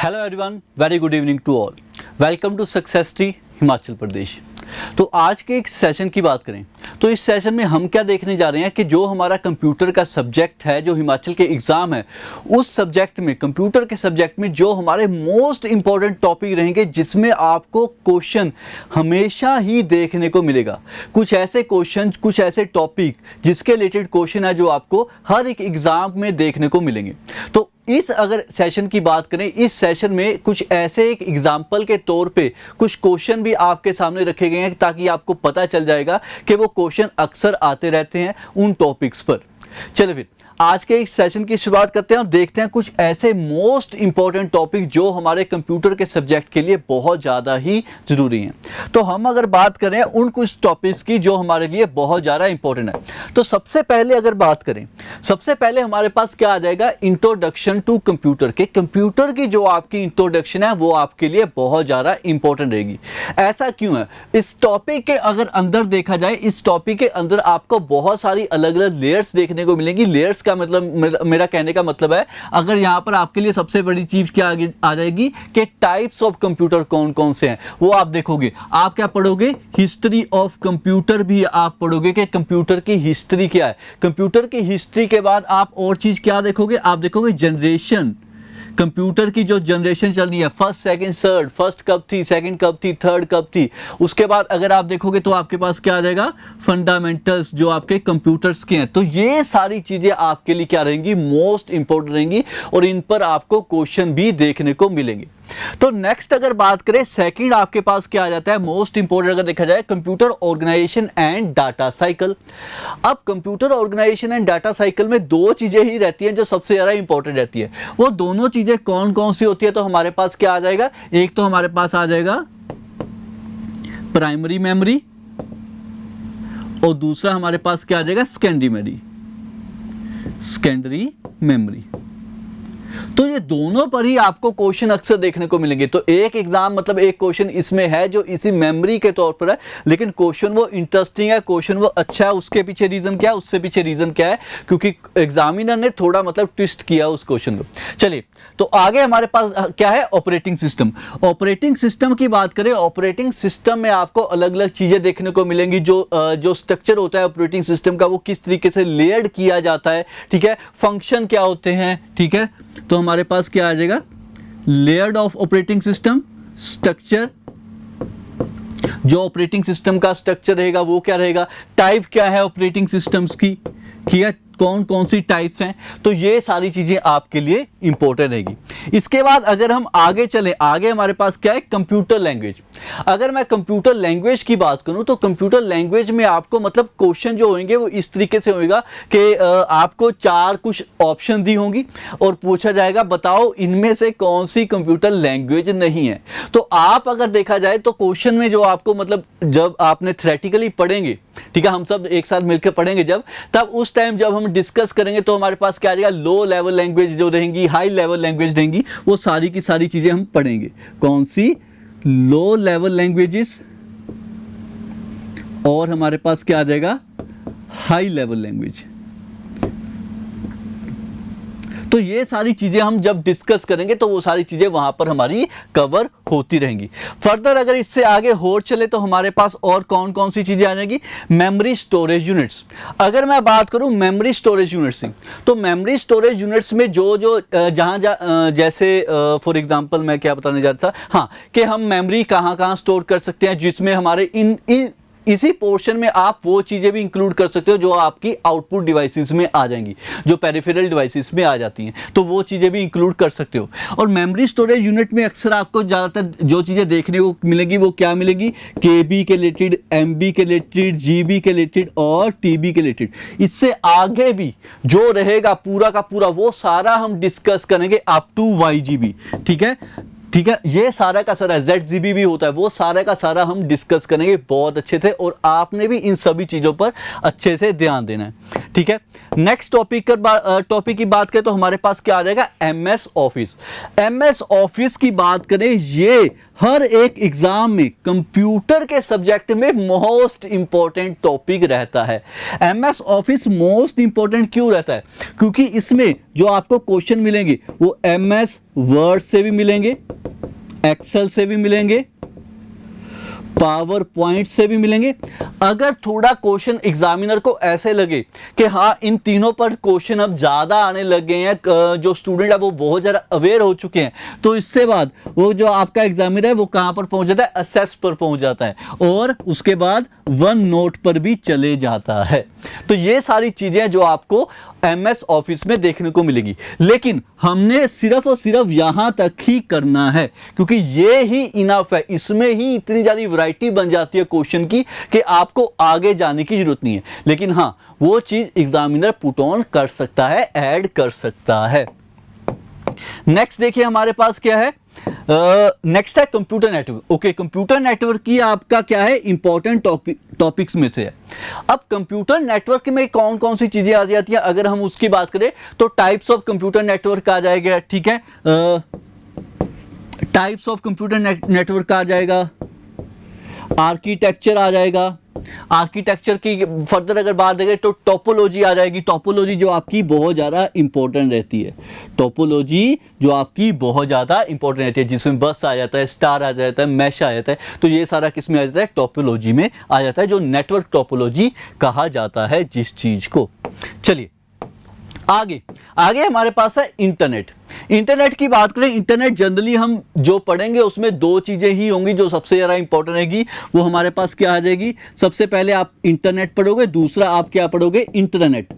Hello everyone, very good evening to all. Welcome to success tree Himachal Pradesh. तो आज के एक सेशन की बात करें तो इस सेशन में हम क्या देखने जा रहे हैं कि जो हमारा कंप्यूटर का सब्जेक्ट है, जो हिमाचल के एग्ज़ाम है, उस सब्जेक्ट में, कंप्यूटर के सब्जेक्ट में जो हमारे मोस्ट इंपॉर्टेंट टॉपिक रहेंगे जिसमें आपको क्वेश्चन हमेशा ही देखने को मिलेगा। कुछ ऐसे क्वेश्चन, कुछ ऐसे टॉपिक जिसके रिलेटेड क्वेश्चन है जो आपको हर एक एग्ज़ाम में देखने को मिलेंगे। तो इस अगर सेशन की बात करें, इस सेशन में कुछ ऐसे एक एग्जाम्पल के तौर पे कुछ क्वेश्चन भी आपके सामने रखे गए हैं ताकि आपको पता चल जाएगा कि वो क्वेश्चन अक्सर आते रहते हैं उन टॉपिक्स पर। चलो फिर आज के इस सेशन की शुरुआत करते हैं और देखते हैं कुछ ऐसे मोस्ट इंपॉर्टेंट टॉपिक जो हमारे कंप्यूटर के सब्जेक्ट के लिए बहुत ज़्यादा ही ज़रूरी हैं। तो हम अगर बात करें उन कुछ टॉपिक्स की जो हमारे लिए बहुत ज़्यादा इंपॉर्टेंट है, तो सबसे पहले अगर बात करें, सबसे पहले हमारे पास क्या आ जाएगा, इंट्रोडक्शन टू कंप्यूटर के। कंप्यूटर की जो आपकी इंट्रोडक्शन है वो आपके लिए बहुत ज़्यादा इंपॉर्टेंट रहेगी। ऐसा क्यों है? इस टॉपिक के अगर अंदर देखा जाए, इस टॉपिक के अंदर आपको बहुत सारी अलग अलग लेयर्स देखने को मिलेंगी। लेयर्स का मतलब, मेरा कहने का मतलब है, अगर यहां पर आपके लिए सबसे बड़ी चीज क्या आगे आ जाएगी कि टाइप्स ऑफ कंप्यूटर कौन कौन से हैं, वो आप देखोगे। आप क्या पढ़ोगे? हिस्ट्री ऑफ कंप्यूटर भी आप पढ़ोगे कि कंप्यूटर की हिस्ट्री क्या है। कंप्यूटर की हिस्ट्री के बाद आप और चीज क्या देखोगे? आप देखोगे जनरेशन, कंप्यूटर की जो जनरेशन चल रही है, फर्स्ट सेकंड थर्ड, फर्स्ट कब थी, सेकंड कब थी, थर्ड कब थी। उसके बाद अगर आप देखोगे तो आपके पास क्या आ जाएगा, फंडामेंटल्स जो आपके कंप्यूटर्स के हैं। तो ये सारी चीजें आपके लिए क्या रहेंगी, मोस्ट इंपॉर्टेंट रहेंगी और इन पर आपको क्वेश्चन भी देखने को मिलेंगे। तो नेक्स्ट अगर बात करें, सेकंड आपके पास क्या आ जाता है, मोस्ट इंपोर्टेंट अगर देखा जाए, computer organisation and data cycle. अब computer organisation and data cycle में दो चीजें ही रहती हैं जो सबसे ज्यादा इंपॉर्टेंट रहती है। वो दोनों चीजें कौन कौन सी होती है? तो हमारे पास क्या आ जाएगा, एक तो हमारे पास आ जाएगा प्राइमरी मेमोरी और दूसरा हमारे पास क्या आ जाएगा, सेकेंडरी मेमोरी। तो ये दोनों पर ही आपको क्वेश्चन अक्सर देखने को मिलेंगे। तो एक एग्जाम मतलब एक क्वेश्चन इसमें है जो इसी मेमोरी के तौर पर है, लेकिन क्वेश्चन वो इंटरेस्टिंग है, क्वेश्चन वो अच्छा है। उसके पीछे रीजन क्या है, उससे पीछे रीजन क्या है, क्योंकि एग्जामिनर ने थोड़ा मतलब ट्विस्ट किया उस क्वेश्चन को। चलिए, तो आगे हमारे पास क्या है, ऑपरेटिंग सिस्टम। ऑपरेटिंग सिस्टम की बात करें, ऑपरेटिंग सिस्टम में आपको अलग अलग चीजें देखने को मिलेंगी। जो स्ट्रक्चर होता है ऑपरेटिंग सिस्टम का, वो किस तरीके से लेयर्ड किया जाता है, ठीक है, फंक्शन क्या होते हैं, ठीक है। तो हमारे पास क्या आ जाएगा, layered of operating system, structure, जो ऑपरेटिंग सिस्टम का स्ट्रक्चर रहेगा वो क्या रहेगा, टाइप क्या है ऑपरेटिंग सिस्टम्स की, ठीक है, कौन कौन सी टाइप्स हैं। तो ये सारी चीजें आपके लिए इंपॉर्टेंट रहेगी। इसके बाद अगर हम आगे चलें, आगे हमारे पास क्या है, कंप्यूटर लैंग्वेज। अगर मैं कंप्यूटर लैंग्वेज की बात करूं तो कंप्यूटर लैंग्वेज में आपको मतलब क्वेश्चन जो होंगे वो इस तरीके से होगा कि आपको चार कुछ ऑप्शन दी होंगी और पूछा जाएगा बताओ इनमें से कौन सी कंप्यूटर लैंग्वेज नहीं है। तो आप अगर देखा जाए तो क्वेश्चन में जो आपको मतलब जब आपने थ्योरेटिकली पढ़ेंगे, ठीक है, हम सब एक साथ मिलकर पढ़ेंगे जब, तब उस टाइम जब हम डिस्कस करेंगे तो हमारे पास क्या आ जाएगा, लो लेवल लैंग्वेज जो रहेंगी, हाई लेवल लैंग्वेज रहेंगी, वो सारी की सारी चीजें हम पढ़ेंगे। कौन सी, लो लेवल लैंग्वेजेस, और हमारे पास क्या आ जाएगा, हाई लेवल लैंग्वेज। तो ये सारी चीजें हम जब डिस्कस करेंगे तो वो सारी चीजें वहां पर हमारी कवर होती रहेंगी। फर्दर अगर इससे आगे और चले तो हमारे पास और कौन कौन सी चीजें आ जाएंगी, मेमोरी स्टोरेज यूनिट्स। अगर मैं बात करूं मेमोरी स्टोरेज यूनिट्स की, तो मेमोरी स्टोरेज यूनिट्स में जो जहां जैसे फॉर एग्जांपल मैं क्या बताने जा रहा था, हाँ, कि हम मेमोरी कहां कहां स्टोर कर सकते हैं, जिसमें हमारे इसी पोर्शन में आप वो चीजें भी इंक्लूड कर सकते हो जो आपकी आउटपुट डिवाइसेस में आ जाएंगी, जो पेरिफेरल डिवाइसेस में आ जाती हैं, तो वो चीजें भी इंक्लूड कर सकते हो। और मेमोरी स्टोरेज यूनिट में अक्सर आपको ज्यादातर जो चीजें देखने को मिलेंगी वो क्या मिलेगी, केबी के रिलेटेड, एमबी के रिलेटेड, जीबी के रिलेटेड और टीबी के रिलेटेड। इससे आगे भी जो रहेगा पूरा का पूरा वो सारा हम डिस्कस करेंगे अप टू YGB, ठीक है, ठीक है, ये सारा का सारा ZGB भी होता है, वो सारा का सारा हम डिस्कस करेंगे बहुत अच्छे से, और आपने भी इन सभी चीजों पर अच्छे से ध्यान देना है, ठीक ठीक है। नेक्स्ट टॉपिक की बात करें तो हमारे पास क्या आ जाएगा, एमएस ऑफिस। एमएस ऑफिस की बात करें, ये हर एक एग्जाम में कंप्यूटर के सब्जेक्ट में मोस्ट इंपॉर्टेंट टॉपिक रहता है। एमएस ऑफिस मोस्ट इंपॉर्टेंट क्यों रहता है, क्योंकि इसमें जो आपको क्वेश्चन मिलेंगे वो एमएस वर्ड से भी मिलेंगे, एक्सेल से भी मिलेंगे, पावर पॉइंट से भी मिलेंगे। अगर थोड़ा क्वेश्चन एग्जामिनर को ऐसे लगे कि हाँ इन तीनों पर क्वेश्चन अब ज़्यादा आने लग गए हैं, जो स्टूडेंट है वो बहुत ज़्यादा अवेयर हो चुके हैं, तो इससे बाद वो जो आपका एग्जामिनर है वो कहाँ पर पहुंच जाता है, असेस पर पहुंच जाता है, और उसके बाद वन नोट पर भी चले जाता है। तो ये सारी चीज़ें जो आपको एमएस ऑफिस में देखने को मिलेगी, लेकिन हमने सिर्फ और सिर्फ यहां तक ही करना है, क्योंकि ये ही इनफ है। इसमें ही इतनी ज्यादा वैरायटी बन जाती है क्वेश्चन की कि आपको आगे जाने की जरूरत नहीं है। लेकिन हाँ, वो चीज एग्जामिनर पुट ऑन कर सकता है, ऐड कर सकता है। नेक्स्ट देखिए हमारे पास क्या है, नेक्स्ट है computer network. Okay, computer network की आपका क्या है, इंपॉर्टेंट टॉपिक्स में से है। अब कंप्यूटर नेटवर्क में कौन कौन सी चीजें आ जाती हैं, अगर हम उसकी बात करें तो टाइप्स ऑफ कंप्यूटर नेटवर्क आ जाएगा, ठीक है, टाइप्स ऑफ कंप्यूटर नेटवर्क आ जाएगा, आर्किटेक्चर आ जाएगा। आर्किटेक्चर की फर्दर अगर बात करें तो टोपोलॉजी आ जाएगी। टोपोलॉजी जो आपकी बहुत ज़्यादा इंपॉर्टेंट रहती है, टोपोलॉजी जो आपकी बहुत ज़्यादा इंपॉर्टेंट रहती है, जिसमें बस आ जाता है, स्टार आ जाता है, मैश आ जाता है, तो ये सारा किस में आ जाता है, टोपोलॉजी में आ जाता है, जो नेटवर्क टोपोलॉजी कहा जाता है जिस चीज़ को। चलिए आगे हमारे पास है इंटरनेट। इंटरनेट की बात करें, इंटरनेट जनरली हम जो पढ़ेंगे उसमें दो चीजें ही होंगी जो सबसे ज्यादा इंपॉर्टेंट रहेगी, वो हमारे पास क्या आ जाएगी, सबसे पहले आप इंटरनेट पढ़ोगे, दूसरा आप क्या पढ़ोगे, इंट्रानेट।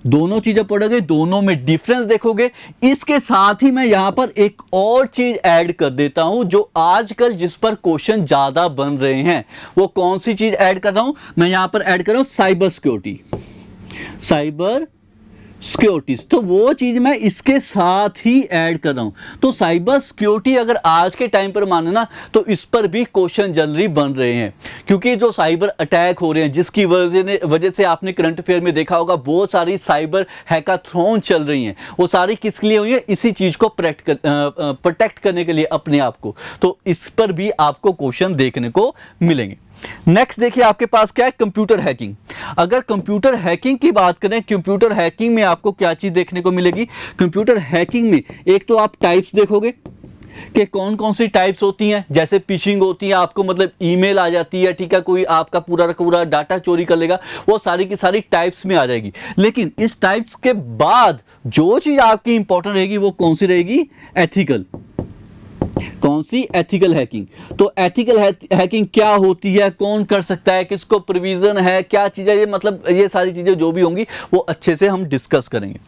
दोनों चीजें पढ़ोगे, दोनों में डिफरेंस देखोगे। इसके साथ ही मैं यहां पर एक और चीज ऐड कर देता हूं जो आजकल जिस पर क्वेश्चन ज्यादा बन रहे हैं। वो कौन सी चीज ऐड कर रहा हूं, मैं यहां पर ऐड कर रहा हूं साइबर सिक्योरिटी, तो वो चीज मैं इसके साथ ही ऐड कर रहा हूं। तो साइबर सिक्योरिटी अगर आज के टाइम पर माने ना, तो इस पर भी क्वेश्चन जनरली बन रहे हैं, क्योंकि जो साइबर अटैक हो रहे हैं, जिसकी वजह से आपने करंट अफेयर में देखा होगा बहुत सारी साइबर हैकाथॉन चल रही हैं। वो सारी किसके लिए हुई है, इसी चीज को प्रोटेक्ट करने के लिए अपने आप को। तो इस पर भी आपको क्वेश्चन देखने को मिलेंगे। नेक्स्ट देखिए आपके पास क्या है, कंप्यूटर हैकिंग। अगर कंप्यूटर हैकिंग की बात करें, कंप्यूटर हैकिंग में आपको क्या चीज देखने को मिलेगी, कंप्यूटर हैकिंग में एक तो आप टाइप्स देखोगे कि कौन कौन सी टाइप्स होती हैं। जैसे फिशिंग होती है, आपको मतलब ईमेल आ जाती है, ठीक है, कोई आपका पूरा का पूरा डाटा चोरी कर लेगा, वो सारी की सारी टाइप्स में आ जाएगी। लेकिन इस टाइप्स के बाद जो चीज आपकी इंपॉर्टेंट रहेगी वो कौन सी रहेगी, एथिकल। कौन सी, एथिकल हैकिंग। तो एथिकल हैकिंग क्या होती है, कौन कर सकता है, किसको प्रोविजन है, क्या चीजें, ये मतलब ये सारी चीजें जो भी होंगी वो अच्छे से हम डिस्कस करेंगे।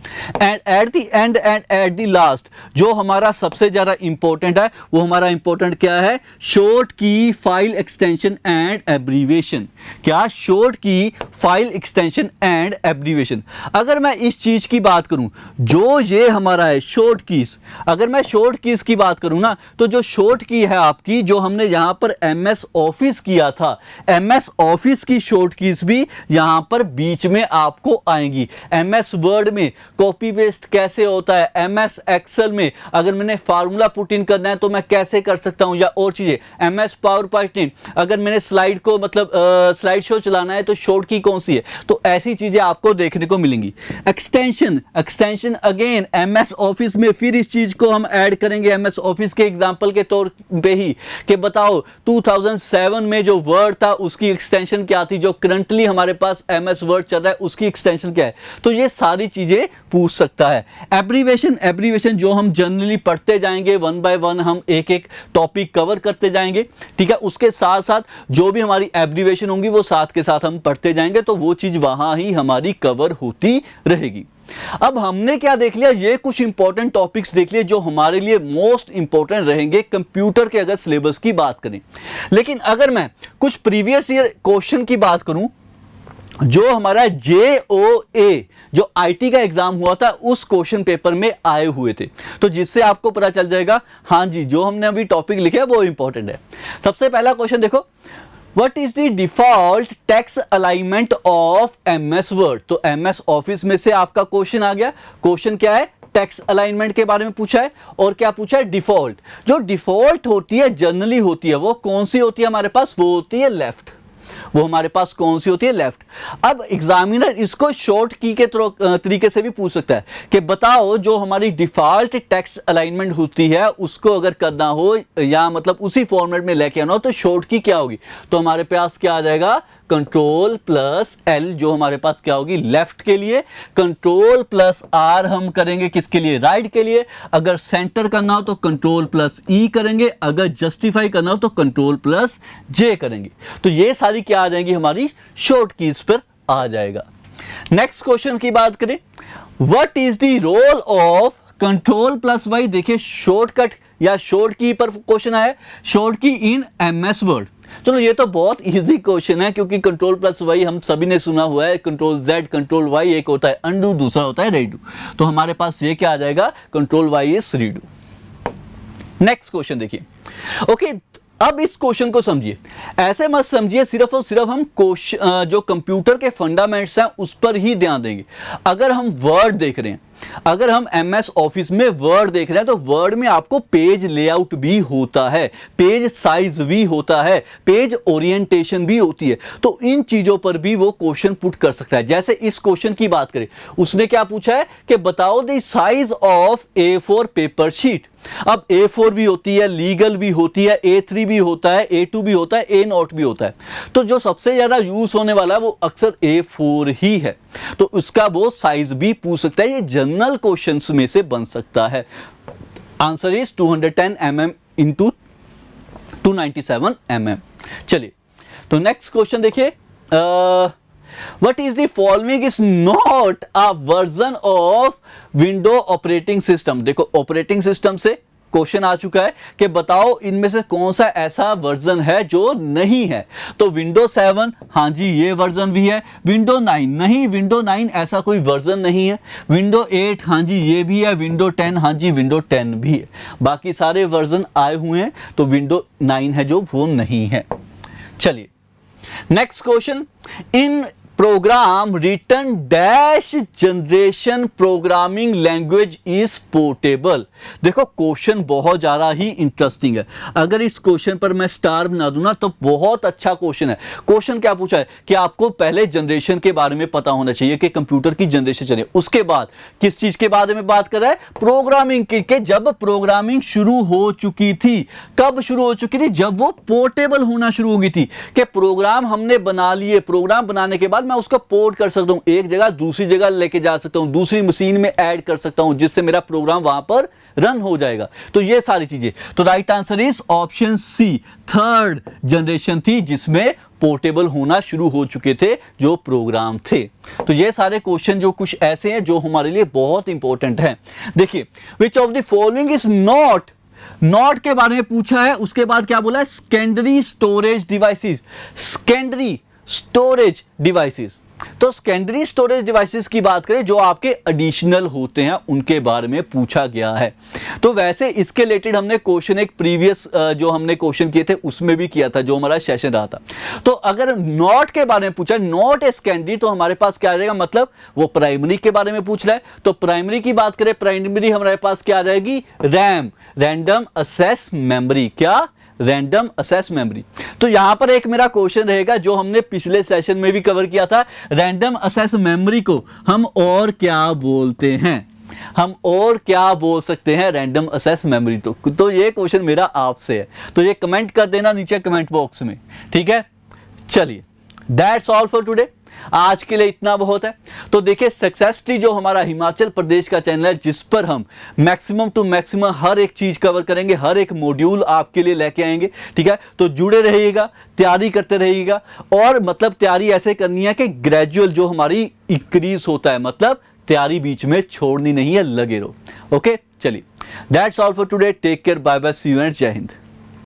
And at the end and at the last जो हमारा सबसे ज्यादा इंपॉर्टेंट है, वो हमारा इंपॉर्टेंट क्या है, शॉर्ट की, फाइल एक्सटेंशन एंड एब्रीविएशन। क्या, शॉर्ट की, फाइल एक्सटेंशन एंड एब्रीविएशन। अगर मैं इस चीज की बात करूं, जो ये हमारा है शॉर्ट कीज, अगर मैं शॉर्ट कीज की बात करूं ना, तो जो शॉर्ट की है आपकी, जो हमने यहां पर एमएस ऑफिस किया था, एमएस ऑफिस की शॉर्ट कीज भी यहां पर बीच में आपको आएंगी। एमएस वर्ड में कॉपी पेस्ट कैसे होता है, एमएस एक्सेल में अगर मैंने फार्मूला पुट इन करना है तो मैं कैसे कर सकता हूं, या और चीजें, एमएस पावर पॉइंट अगर मैंने स्लाइड को मतलब स्लाइड शो चलाना है तो शॉर्ट की कौन सी है, तो ऐसी चीजें आपको देखने को मिलेंगी। एक्सटेंशन अगेन एमएस ऑफिस में फिर इस चीज को हम ऐड करेंगे एमएस ऑफिस के एग्जांपल के तौर पे ही, कि बताओ 2007 में जो वर्ड था उसकी एक्सटेंशन क्या थी, जो करंटली हमारे पास एमएस वर्ड चल रहा है उसकी एक्सटेंशन क्या है। तो ये सारी चीजें पूछ सकता है। एब्रीविएशन जो हम जनरली पढ़ते जाएंगे, वन बाय वन हम एक एक टॉपिक कवर करते जाएंगे, ठीक है। उसके साथ साथ जो भी हमारी एब्रीविएशन होंगी वो साथ के साथ हम पढ़ते जाएंगे, तो वो चीज वहां ही हमारी कवर होती रहेगी। अब हमने क्या देख लिया, ये कुछ इंपॉर्टेंट टॉपिक्स देख लिए जो हमारे लिए मोस्ट इंपॉर्टेंट रहेंगे कंप्यूटर के अगर सिलेबस की बात करें। लेकिन अगर मैं कुछ प्रीवियस ईयर क्वेश्चन की बात करूं, जो हमारा JOA जो IT का एग्जाम हुआ था उस क्वेश्चन पेपर में आए हुए थे, तो जिससे आपको पता चल जाएगा हाँ जी जो हमने अभी टॉपिक लिखे है वो इंपॉर्टेंट है। सबसे पहला क्वेश्चन देखो, What is the default text alignment of MS Word? तो MS Office में से आपका क्वेश्चन आ गया। क्वेश्चन क्या है? टेक्स्ट अलाइनमेंट के बारे में पूछा है। और क्या पूछा है? डिफॉल्ट। जो डिफॉल्ट होती है, जनरली होती है, वो कौन सी होती है हमारे पास? वो होती है लेफ्ट। वो हमारे पास कौन सी होती है? लेफ्ट। अब एग्जामिनर इसको शॉर्ट की के तरीके से भी पूछ सकता है कि बताओ जो हमारी डिफॉल्ट टेक्स्ट अलाइनमेंट होती है उसको अगर करना हो या मतलब उसी फॉर्मेट में लेके आना हो तो शॉर्ट की क्या होगी? तो हमारे पास क्या आ जाएगा? कंट्रोल प्लस एल, जो हमारे पास क्या होगी? लेफ्ट के लिए। कंट्रोल प्लस आर हम करेंगे किसके लिए? राइट के लिए। अगर सेंटर करना हो तो कंट्रोल प्लस ई करेंगे। अगर जस्टिफाई करना हो तो कंट्रोल प्लस जे करेंगे। तो ये सारी क्या आ जाएंगी? हमारी शॉर्ट कीज पर आ जाएगा। नेक्स्ट क्वेश्चन की बात करें, what is the role of control plus Y? देखिए शॉर्टकट या शॉर्ट की पर क्वेश्चन आया, शॉर्ट की इन एमएस वर्ड। चलो ये तो बहुत इजी क्वेश्चन है क्योंकि कंट्रोल प्लस वाई हम सभी ने सुना हुआ है। कंट्रोल जेड, कंट्रोल वाई, एक होता है अनडू, दूसरा होता है रीडू। तो हमारे पास ये क्या आ जाएगा? Control Y is redo. Next question देखिए। ओके, अब इस क्वेश्चन को समझिए, ऐसे मत समझिए सिर्फ और सिर्फ हम क्वेश्चन जो कंप्यूटर के फंडामेंट्स हैं उस पर ही ध्यान देंगे। अगर हम वर्ड देख रहे हैं, अगर हम एमएस ऑफिस में वर्ड देख रहे हैं तो वर्ड में आपको पेज लेआउट भी होता है, पेज साइज भी होता है, पेज ओरिएंटेशन भी होती है। तो इन चीजों पर भी वो क्वेश्चन पुट कर सकता है। जैसे इस क्वेश्चन की बात करें, उसने क्या पूछा है कि बताओ the size of A4 paper sheet. अब A4 भी होती है, लीगल भी होती है, A3 भी होता है, A2 भी होता है, A0 भी होता है। तो जो सबसे ज्यादा यूज होने वाला है वो अक्सर A4 ही है। तो उसका वो साइज भी पूछ सकता है। ये जनरल क्वेश्चंस में से बन सकता है। Answer is 210 mm into 297 mm। चलिए, तो नेक्स्ट क्वेश्चन देखिए, What is the following is not a version of window operating system? देखो ऑपरेटिंग सिस्टम से क्वेश्चन आ चुका है कि बताओ इनमें से कौन सा ऐसा वर्जन है जो नहीं है। तो विंडो 7, हाँ जी ये वर्जन भी है। विंडो 9 नहीं, विंडो 9 ऐसा कोई वर्जन नहीं है। विंडो 8 हाँ जी ये भी है। विंडो 10 हाँ जी विंडो 10 भी है। बाकी सारे वर्जन आए हुए हैं, तो विंडो 9 है जो वो नहीं है। चलिए next question, in program return dash generation programming language is portable. देखो क्वेश्चन बहुत ज्यादा ही इंटरेस्टिंग है। अगर इस क्वेश्चन पर मैं स्टार बना दूं ना तो बहुत अच्छा क्वेश्चन है। क्वेश्चन क्या पूछा है कि आपको पहले जनरेशन के बारे में पता होना चाहिए कि कंप्यूटर की जनरेशन चले। उसके बाद किस चीज के बारे में बात कर रहा है? प्रोग्रामिंग की। जब प्रोग्रामिंग शुरू हो चुकी थी, कब शुरू हो चुकी थी? जब वो पोर्टेबल होना शुरू हो गई थी कि प्रोग्राम हमने बना लिए, प्रोग्राम बनाने के बाद मैं उसको पोर्ट कर सकता हूं, एक जगह दूसरी जगह लेके जा सकता हूं, दूसरी मशीन में ऐड कर सकता हूं, जिससे मेरा प्रोग्राम वहां पर रन हो जाएगा। तो ये सारी चीजें, तो right answer is option C, third generation थी जिसमें पोर्टेबल होना शुरू हो चुके थे जो प्रोग्राम थे। तो ये सारे क्वेश्चन जो कुछ ऐसे हैं जो हमारे लिए बहुत इंपॉर्टेंट हैं। देखिए, which of the following is not के बारे में पूछा है। उसके बाद क्या बोला है? Secondary storage devices. Secondary storage devices, तो सेकेंडरी स्टोरेज डिवाइसेस की बात करें जो आपके एडिशनल होते हैं उनके बारे में पूछा गया है। तो वैसे इसके रिलेटेड हमने क्वेश्चन एक प्रीवियस जो हमने क्वेश्चन किए थे उसमें भी किया था, जो हमारा सेशन रहा था। तो अगर नॉट के बारे में पूछा, नॉट ए सेकेंडरी, तो हमारे पास क्या आ जाएगा? मतलब वो प्राइमरी के बारे में पूछ रहा है। तो प्राइमरी की बात करें, प्राइमरी हमारे पास क्या आ जाएगी? RAM, random access memory. क्या? Random access memory. तो यहां पर एक मेरा क्वेश्चन रहेगा जो हमने पिछले सेशन में भी कवर किया था, रैंडम एक्सेस मेमोरी को हम और क्या बोलते हैं? हम और क्या बोल सकते हैं रैंडम एक्सेस मेमोरी? तो ये क्वेश्चन मेरा आपसे है, तो ये कमेंट कर देना नीचे कमेंट बॉक्स में, ठीक है। चलिए, दैट्स ऑल फॉर टुडे। आज के लिए इतना बहुत है। तो देखिए, सक्सेस ट्री जो हमारा हिमाचल प्रदेश का चैनल है जिस पर हम मैक्सिमम टू मैक्सिमम हर एक चीज कवर करेंगे, हर एक मॉड्यूल आपके लिए लेके आएंगे, ठीक है। तो जुड़े रहिएगा, तैयारी करते रहिएगा, और मतलब तैयारी ऐसे करनी है कि ग्रेजुअल जो हमारी इंक्रीज होता है, मतलब तैयारी बीच में छोड़नी नहीं है, लगे रहो। ओके, चलिए, that's all for today. Take care, bye bye, see you and Jai Hind.